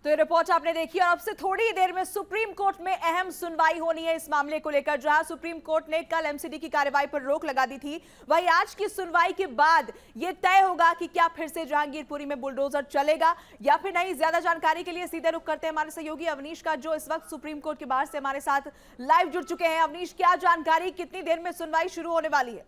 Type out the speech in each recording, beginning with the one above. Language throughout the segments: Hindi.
तो ये रिपोर्ट आपने देखी और अब से थोड़ी देर में सुप्रीम कोर्ट में अहम सुनवाई होनी है इस मामले को लेकर। जहां सुप्रीम कोर्ट ने कल एमसीडी की कार्रवाई पर रोक लगा दी थी, वहीं आज की सुनवाई के बाद यह तय होगा कि क्या फिर से जहांगीरपुरी में बुलडोजर चलेगा या फिर नहीं। ज्यादा जानकारी के लिए सीधे रुख करते हैं हमारे सहयोगी अवनीश का, जो इस वक्त सुप्रीम कोर्ट के बाहर से हमारे साथ लाइव जुड़ चुके हैं। अवनीश, क्या जानकारी, कितनी देर में सुनवाई शुरू होने वाली है?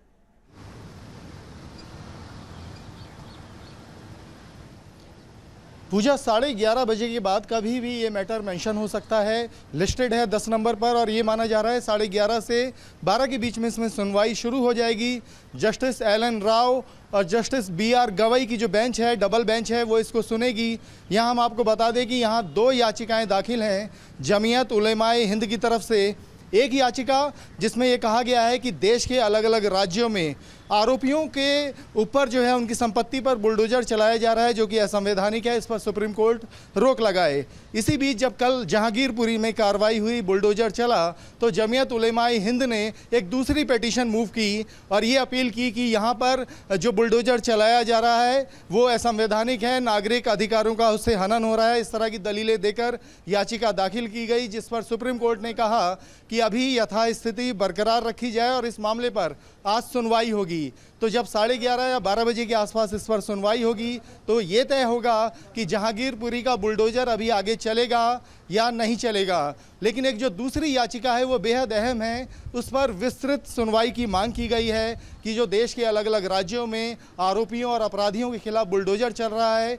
पूजा 11:30 बजे के बाद कभी भी ये मैटर मेंशन हो सकता है। लिस्टेड है 10 नंबर पर और ये माना जा रहा है 11:30 से 12 के बीच में इसमें सुनवाई शुरू हो जाएगी। जस्टिस एलन राव और जस्टिस BR गवई की जो बेंच है, डबल बेंच है, वो इसको सुनेगी। यहाँ हम आपको बता दें कि यहाँ 2 याचिकाएं दाखिल हैं जमीयत उलेमाए हिंद की तरफ से। एक याचिका जिसमें ये कहा गया है कि देश के अलग अलग राज्यों में आरोपियों के ऊपर जो है उनकी संपत्ति पर बुलडोजर चलाया जा रहा है, जो कि असंवैधानिक है। इस पर सुप्रीम कोर्ट रोक लगाए। इसी बीच जब कल जहांगीरपुरी में कार्रवाई हुई, बुलडोजर चला, तो जमीयत उलेमाए हिंद ने एक दूसरी पिटीशन मूव की और ये अपील की कि यहाँ पर जो बुलडोजर चलाया जा रहा है वो असंवैधानिक है, नागरिक अधिकारों का उससे हनन हो रहा है। इस तरह की दलीलें देकर याचिका दाखिल की गई, जिस पर सुप्रीम कोर्ट ने कहा कि अभी यथास्थिति बरकरार रखी जाए और इस मामले पर आज सुनवाई होगी। तो जब 11:30 या 12 बजे के आसपास इस पर सुनवाई होगी तो ये तय होगा कि जहांगीरपुरी का बुलडोजर अभी आगे चलेगा या नहीं चलेगा। लेकिन एक जो दूसरी याचिका है वो बेहद अहम है, उस पर विस्तृत सुनवाई की मांग की गई है कि जो देश के अलग अलग राज्यों में आरोपियों और अपराधियों के खिलाफ बुलडोजर चल रहा है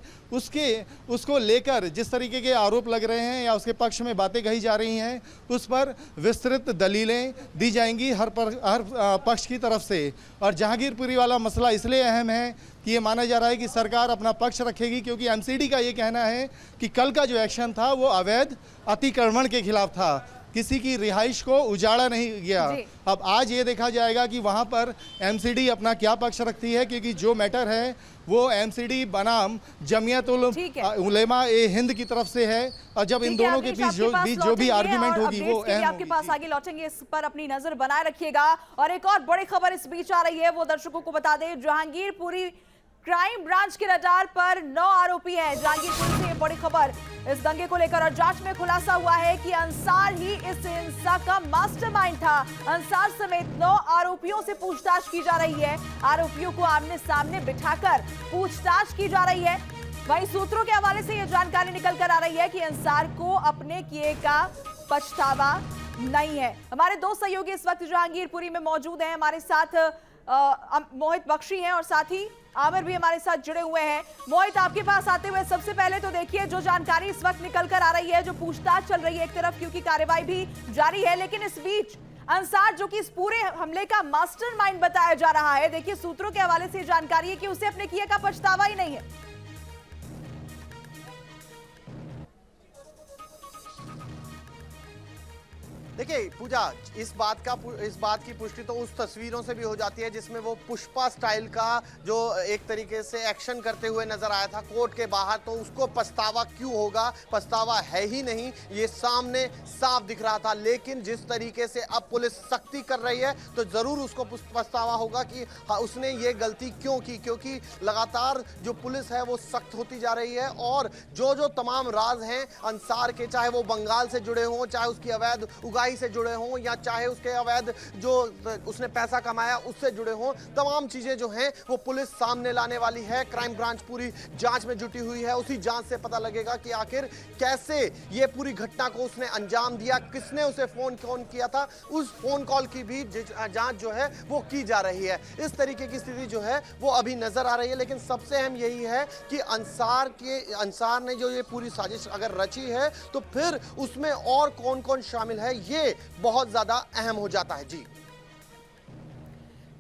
उसको लेकर जिस तरीके के आरोप लग रहे हैं या उसके पक्ष में बातें कही जा रही हैं, उस पर विस्तृत दलीलें दी जाएंगी हर पक्ष की तरफ से। और जहांगीरपुरी वाला मसला इसलिए अहम है कि ये माना जा रहा है कि सरकार अपना पक्ष रखेगी, क्योंकि एमसीडी का ये कहना है कि कल का जो एक्शन था वो अवैध अतिक्रमण के खिलाफ था, किसी की रिहाइश को उजाड़ा नहीं गया। अब आज ये देखा जाएगा कि वहाँ पर एमसीडी अपना क्या पक्ष रखती है, क्योंकि जो मैटर है वो एमसीडी बनाम जमीयत उलेमा ए हिंद की तरफ से है। और जब इन दोनों के बीच जो भी आर्गुमेंट होगी वो आपके पास आगे लौटेंगे, इस पर अपनी नजर बनाए रखिएगा। और एक और बड़ी खबर इस बीच आ रही है, वो दर्शकों को बता दें। जहांगीरपुरी क्राइम ब्रांच के रडार पर 9 आरोपी हैं। जहांगीरपुर से बड़ी खबर इस दंगे को लेकर, और जांच में खुलासा हुआ है कि अंसार ही इस हिंसा का मास्टरमाइंड था। अंसार समेत 9 आरोपियों से पूछताछ की जा रही है। आरोपियों को आमने सामने बिठाकर पूछताछ की जा रही है। वहीं सूत्रों के हवाले से यह जानकारी निकल कर आ रही है कि अंसार को अपने किए का पछतावा नहीं है। हमारे 2 सहयोगी इस वक्त जहांगीरपुरी में मौजूद हैं। हमारे साथ मोहित बख्शी हैं और साथ ही आमिर भी हमारे साथ जुड़े हुए हैं। मोहित, आपके पास आते हुए सबसे पहले तो देखिए जो जानकारी इस वक्त निकल कर आ रही है, जो पूछताछ चल रही है एक तरफ, क्योंकि कार्रवाई भी जारी है, लेकिन इस बीच अंसार जो कि इस पूरे हमले का मास्टरमाइंड बताया जा रहा है, देखिए सूत्रों के हवाले से जानकारी है कि उसे अपने किए का पछतावा ही नहीं है। देखिए पूजा, इस बात की पुष्टि तो उस तस्वीरों से भी हो जाती है जिसमें वो पुष्पा स्टाइल का जो एक तरीके से एक्शन करते हुए नजर आया था कोर्ट के बाहर। तो उसको पछतावा क्यों होगा, पछतावा है ही नहीं, ये सामने साफ दिख रहा था। लेकिन जिस तरीके से अब पुलिस सख्ती कर रही है तो जरूर उसको पछतावा होगा कि उसने ये गलती क्यों की, क्योंकि लगातार जो पुलिस है वो सख्त होती जा रही है। और जो तमाम राज हैं अंसार के, चाहे वो बंगाल से जुड़े हों, चाहे उसकी अवैध उगाई से जुड़े हों, या चाहे उसके अवैध जो उसने पैसा कमाया उससे जुड़े हों, तमाम चीजें जो हैं वो पुलिस सामने लाने वाली है। क्राइम ब्रांच पूरी जांच में जुटी हुई है। उसी जांच से पता लगेगा कि आखिर कैसे ये पूरी घटना को उसने अंजाम दिया, किसने उसे फोन किया था। उस फोन कॉल की भी जांच जो है वो की जा रही है। इस तरीके की स्थिति जो है वो अभी नजर आ रही है। लेकिन सबसे अहम यही है कि अंसार ने जो ये पूरी साजिश अगर रची है तो फिर उसमें और कौन कौन शामिल है ये बहुत ज्यादा अहम हो जाता है। जी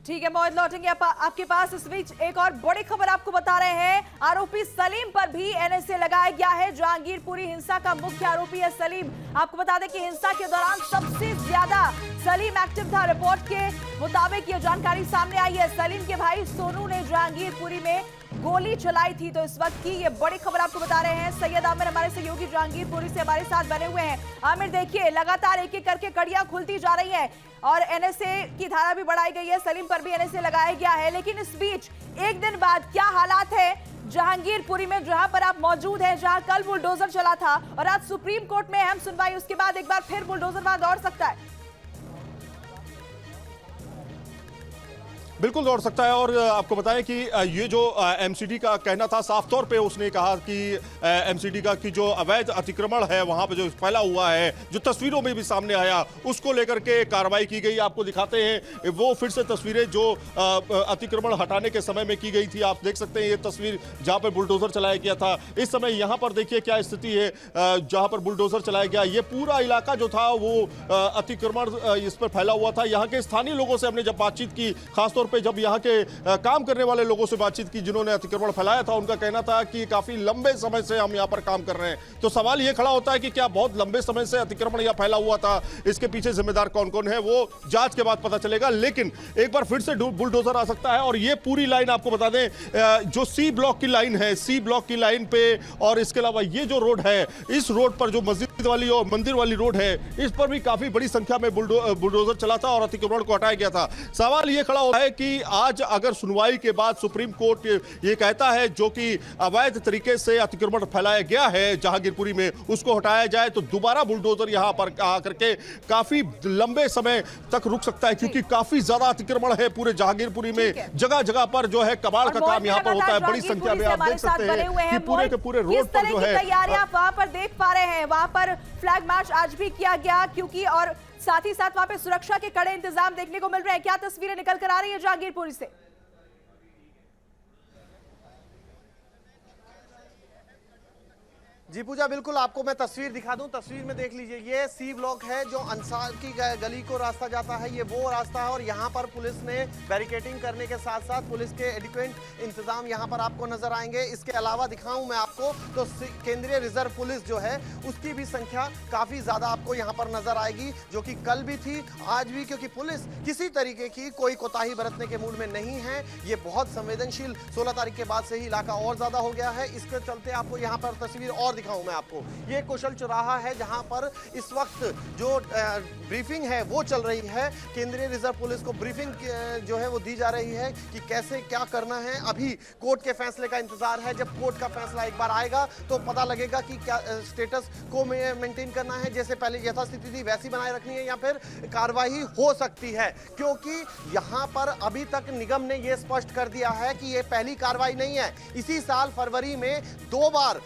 ठीक है मोहित, लौटेंगे आपके पास। इस बीच एक और बड़ी खबर आपको बता रहे हैं, आरोपी सलीम पर भी एनएसए लगाया गया है। जहांगीरपुरी हिंसा का मुख्य आरोपी है सलीम। आपको बता दें कि हिंसा के दौरान सबसे ज्यादा सलीम एक्टिव था। रिपोर्ट के मुताबिक ये जानकारी सामने आई है। सलीम के भाई सोनू ने जहांगीरपुरी में गोली चलाई थी। तो इस वक्त की ये बड़ी खबर आपको बता रहे हैं सैयद आमिर, हमारे सहयोगी जहांगीरपुरी से हमारे साथ बने हुए हैं। आमिर, देखिए लगातार एक एक करके कड़ियां खुलती जा रही हैं और एनएसए की धारा भी बढ़ाई गई है। सलीम पर भी एनएसए लगाया गया है। लेकिन इस बीच एक दिन बाद क्या हालात है जहांगीरपुरी में, जहां पर आप मौजूद हैं, जहां कल बुलडोजर चला था और आज सुप्रीम कोर्ट में अहम सुनवाई, उसके बाद एक बार फिर बुलडोजर वहां दौड़ सकता है। बिल्कुल दौड़ सकता है। और आपको बताएं कि ये जो एमसीडी का कहना था, साफ तौर पे उसने कहा कि एमसीडी का कि जो अवैध अतिक्रमण है वहां पे जो फैला हुआ है, जो तस्वीरों में भी सामने आया, उसको लेकर के कार्रवाई की गई। आपको दिखाते हैं वो फिर से तस्वीरें जो अतिक्रमण हटाने के समय में की गई थी। आप देख सकते हैं ये तस्वीर जहां पर बुलडोजर चलाया गया था। इस समय यहां पर देखिए क्या स्थिति है जहां पर बुलडोजर चलाया गया। ये पूरा इलाका जो था वो अतिक्रमण इस पर फैला हुआ था। यहाँ के स्थानीय लोगों से हमने जब बातचीत की, खासतौर पे जब यहाँ के काम करने वाले लोगों से बातचीत की जिन्होंने अतिक्रमण फैलाया था, उनका कहना था कि काफी लंबे समय से हम यहाँ पर काम कर रहे हैं। तो सवाल ये खड़ा होता है कि क्या बहुत लंबे समय से अतिक्रमण यहाँ फैला हुआ था? इसके पीछे जिम्मेदार कौन कौन है वो जांच के बाद पता चलेगा। लेकिन एक बार फिर से बुलडोजर आ सकता है। और ये पूरी लाइन आपको बता दें जो सी ब्लॉक की लाइन है, सी ब्लॉक की लाइन पे, और इसके अलावा ये जो रोड है, इस रोड पर जो मस्जिद वाली और मंदिर वाली रोड है, इस पर भी काफी बड़ी संख्या में बुलडोजर चला था और अतिक्रमण को हटाया गया था। सवाल ये खड़ा होता है कि आज अगर सुनवाई के बाद सुप्रीम कोर्ट ये कहता है जो कि अवैध तरीके से अतिक्रमण फैलाया गया है जहांगीरपुरी में, उसको हटाया जाए, तो दोबारा बुलडोजर यहां पर आकर के काफी लंबे समय तक रुक सकता है, क्योंकि काफी ज्यादा अतिक्रमण है पूरे जहांगीरपुरी में। जगह जगह पर जो है कबाड़ का काम यहां पर होता है। बड़ी संख्या में आप देख सकते हैं कि पूरे के पूरे रोड पर जो है तैयारियां आप वहां पर देख पा रहे हैं। वहां पर फ्लैग मार्च आज भी किया गया, क्योंकि और साथ ही साथ वहां पे सुरक्षा के कड़े इंतजाम देखने को मिल रहे हैं। क्या तस्वीरें निकल कर आ रही है जहांगीरपुरी से? जी पूजा, बिल्कुल आपको मैं तस्वीर दिखा दूं। तस्वीर में देख लीजिए, ये सी ब्लॉक है जो अंसार की गली को रास्ता जाता है, ये वो रास्ता है। और यहाँ पर पुलिस ने बैरिकेडिंग करने के साथ साथ पुलिस के एडिक्वेंट इंतजाम यहाँ पर आपको नजर आएंगे। इसके अलावा दिखाऊं मैं आपको तो केंद्रीय रिजर्व पुलिस जो है उसकी भी संख्या काफी ज्यादा आपको यहाँ पर नजर आएगी, जो कि कल भी थी, आज भी, क्योंकि पुलिस किसी तरीके की कोई कोताही बरतने के मूड में नहीं है। ये बहुत संवेदनशील 16 तारीख के बाद से ही इलाका और ज्यादा हो गया है। इसके चलते आपको यहाँ पर तस्वीर और दिखाऊं मैं आपको, ये कुशल चौराहा है जहां पर इस वक्त जो ब्रीफिंग है वो चल रही है। केंद्रीय रिजर्व पुलिस को ब्रीफिंग जो है वो दी जा रही है कि कैसे क्या करना है। अभी कोर्ट के फैसले का इंतजार है। जब कोर्ट का फैसला एक बार आएगा तो पता लगेगा कि क्या स्टेटस को मेंटेन करना है, जैसे पहले यथास्थिति थी वैसी बनाए रखनी है, या फिर कार्रवाई हो सकती है। क्योंकि यहां पर अभी तक निगम ने यह स्पष्ट कर दिया है कि यह पहली कार्रवाई नहीं है। इसी साल फरवरी में 2 बार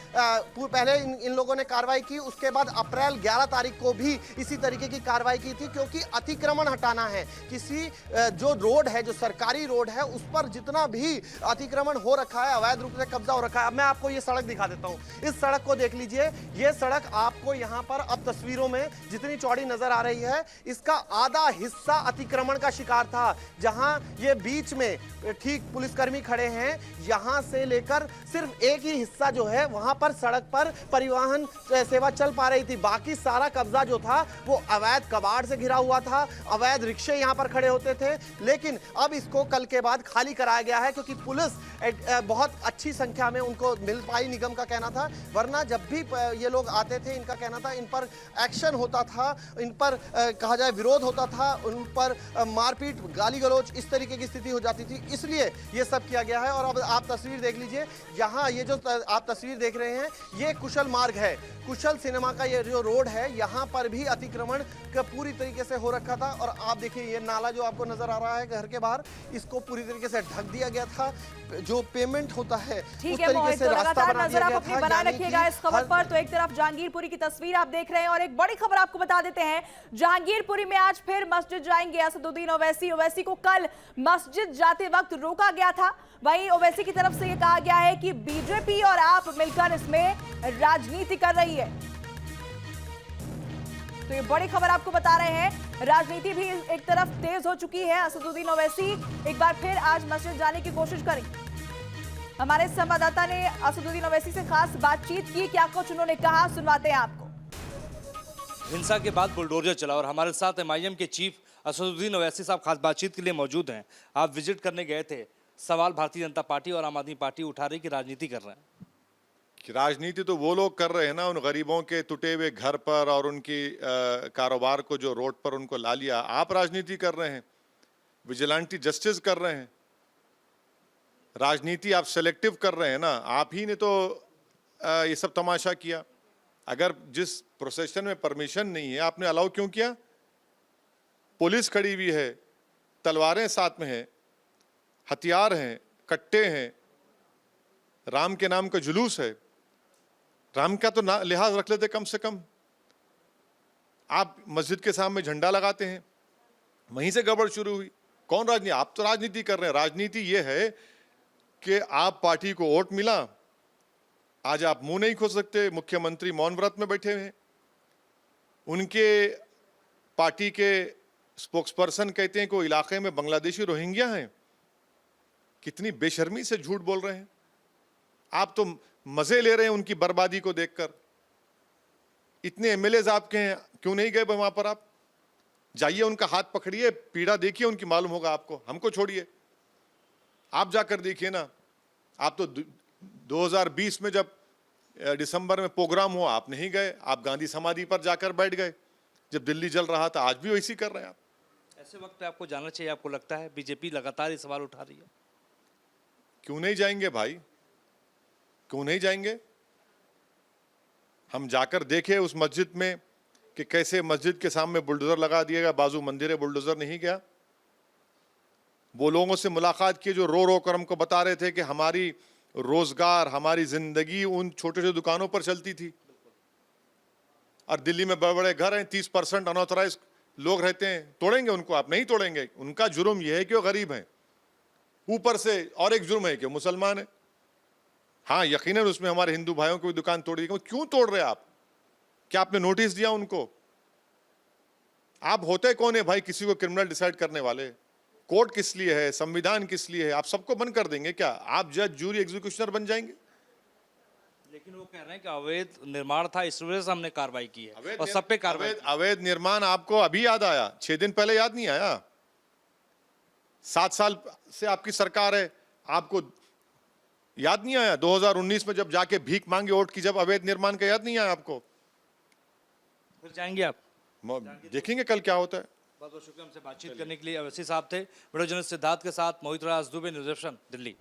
पहले इन लोगों ने कार्रवाई की, उसके बाद अप्रैल 11 तारीख को भी इसी तरीके की कार्रवाई की थी। क्योंकि अतिक्रमण हटाना है, किसी जो रोड है, जो सरकारी रोड है, उस पर जितना भी अतिक्रमण हो रखा है, अवैध रूप से कब्जा हो रखा है। अब मैं आपको ये सड़क दिखा देता हूं। इस सड़क को देख लीजिए, ये सड़क आपको यहां पर अब तस्वीरों में जितनी चौड़ी नजर आ रही है, इसका आधा हिस्सा अतिक्रमण का शिकार था। जहां ये बीच में ठीक पुलिसकर्मी खड़े हैं, यहां से लेकर सिर्फ एक ही हिस्सा जो है वहां पर सड़क पर परिवहन सेवा चल पा रही थी। बाकी सारा कब्जा जो था वो अवैध कबाड़ से घिरा हुआ था, अवैध रिक्शे यहां पर खड़े होते थे। लेकिन अब इसको कल के बाद खाली कराया गया है, क्योंकि पुलिस बहुत अच्छी संख्या में उनको मिल पाई, निगम का कहना था। वरना जब भी ये लोग आते थे, इनका कहना था इन पर एक्शन होता था, इन पर कहा जाए विरोध होता था, उन पर मारपीट, गाली गलौज, इस तरीके की स्थिति हो जाती थी। इसलिए ये सब किया गया है। और अब आप तस्वीर देख लीजिए, यहाँ ये जो आप तस्वीर देख रहे हैं, ये कुशल मार्ग है, कुशल सिनेमा का ये जो रोड है, यहाँ पर भी अतिक्रमण का पूरी तरीके से हो रखा था। और आप देखिए ये नाला जो आपको नजर आ रहा है घर के बाहर, इसको पूरी तरीके से ढक दिया गया था। जो पेमेंट होता है उस तरीके से रास्ता बना दिया गया था। बना रखिएगा इस खबर पर। तो एक तरफ जहांगीरपुरी की तस्वीर आप देख रहे हैं, और एक बड़ी खबर आपको बता देते हैं, जहांगीरपुरी में आज फिर मस्जिद जाएंगे असदुद्दीन ओवैसी। ओवैसी को कल मस्जिद जाते वक्त रोका गया था। वहीं ओवैसी की तरफ से यह कहा गया है कि बीजेपी और आप मिलकर इसमें राजनीति कर रही है। तो ये बड़ी खबर आपको बता रहे हैं, राजनीति भी एक तरफ तेज हो चुकी है। असदुद्दीन ओवैसी एक बार फिर आज मस्जिद जाने की कोशिश करेंगे। हमारे संवाददाता ने असदुद्दीन ओवैसी से खास बातचीत की, क्या कुछ उन्होंने कहा, सुनवाते हैं आपको। हिंसा के बाद बुलडोजर चला और हमारे साथ एमआईएम के चीफ असदुद्दीन ओवैसी साहब खास बातचीत के लिए मौजूद हैं। आप विजिट करने गए थे, सवाल भारतीय जनता पार्टी और आम आदमी पार्टी उठा रही कि राजनीति कर रहे हैं। राजनीति तो वो लोग कर रहे हैं ना, उन गरीबों के टूटे हुए घर पर और उनकी कारोबार को जो रोड पर उनको ला लिया। आप राजनीति कर रहे हैं, विजिलेंटी जस्टिस कर रहे हैं। राजनीति आप सेलेक्टिव कर रहे हैं ना, आप ही ने तो ये सब तमाशा किया। अगर जिस प्रोसेशन में परमिशन नहीं है आपने अलाउ क्यों किया? पुलिस खड़ी हुई है, तलवारें साथ में हैं, हथियार हैं, कट्टे हैं, राम के नाम का जुलूस है। राम का तो लिहाज रख लेते कम से कम। आप मस्जिद के सामने झंडा लगाते हैं, वहीं से गड़बड़ शुरू हुई। कौन राजनीति? आप तो राजनीति कर रहे हैं। राजनीति ये है कि आप पार्टी को वोट मिला, आज आप मुंह नहीं खोल सकते। मुख्यमंत्री मौन व्रत में बैठे हुए हैं, उनके पार्टी के स्पोक्सपर्सन कहते हैं कि इलाके में बांग्लादेशी रोहिंग्या हैं। कितनी बेशर्मी से झूठ बोल रहे हैं। आप तो मजे ले रहे हैं उनकी बर्बादी को देखकर। इतने एमएलएज आपके हैं, क्यों नहीं गए वहां पर? आप जाइए, उनका हाथ पकड़िए, पीड़ा देखिए उनकी, मालूम होगा आपको। हमको छोड़िए, आप जाकर देखिए ना। आप तो 2020 में जब दिसंबर में प्रोग्राम हुआ आप नहीं गए, आप गांधी समाधि पर जाकर बैठ गए जब दिल्ली जल रहा था। आज भी वैसी कर रहे हैं आप। ऐसे वक्त पे आपको जाना चाहिए। आपको लगता है बीजेपी लगातार ये सवाल उठा रही है? क्यों नहीं जाएंगे भाई, क्यों नहीं जाएंगे? हम जाकर देखे उस मस्जिद में कि कैसे मस्जिद के सामने बुलडोजर लगा दिया गया, बाजू मंदिर है, बुलडोजर नहीं गया। वो लोगों से मुलाकात की जो रो रो कर हमको बता रहे थे कि हमारी रोजगार, हमारी जिंदगी उन छोटे छोटे दुकानों पर चलती थी। और दिल्ली में बड़े बड़े घर हैं, 30% अनऑथराइज लोग रहते हैं। तोड़ेंगे उनको? आप नहीं तोड़ेंगे। उनका जुर्म यह है कि वो गरीब हैं, ऊपर से और एक जुर्म है कि मुसलमान है। हाँ, यकीनन उसमें हमारे हिंदू भाइयों की भी दुकान तोड़ दी। क्यों तोड़ रहे आप? क्या आपने नोटिस दिया उनको? आप होते कौन है भाई किसी को क्रिमिनल डिसाइड करने वाले? कोर्ट किस लिए है? संविधान किस लिए है? आप सबको बंद कर देंगे क्या? आप जज, जूरी, एग्जीक्यूशनर बन जाएंगे? लेकिन वो कह रहे हैं कि अवैध निर्माण था, इस वजह से हमने कार्रवाई की है और सब पे कार्रवाई। अवैध निर्माण आपको अभी याद आया? 6 दिन पहले याद नहीं आया? 7 साल से आपकी सरकार है, आपको याद नहीं आया? 2019 में जब जाके भीख मांगे वोट की, जब अवैध निर्माण का याद नहीं आया आपको? फिर जाएंगे आप? देखेंगे कल क्या होता है। बहुत बहुत शुक्रिया हमसे बातचीत करने के लिए। अवैसी साहब थे। वीडियो जर्नलिस्ट सिद्धार्थ के साथ मोहित राज दुबे, न्यूज़ 18 दिल्ली।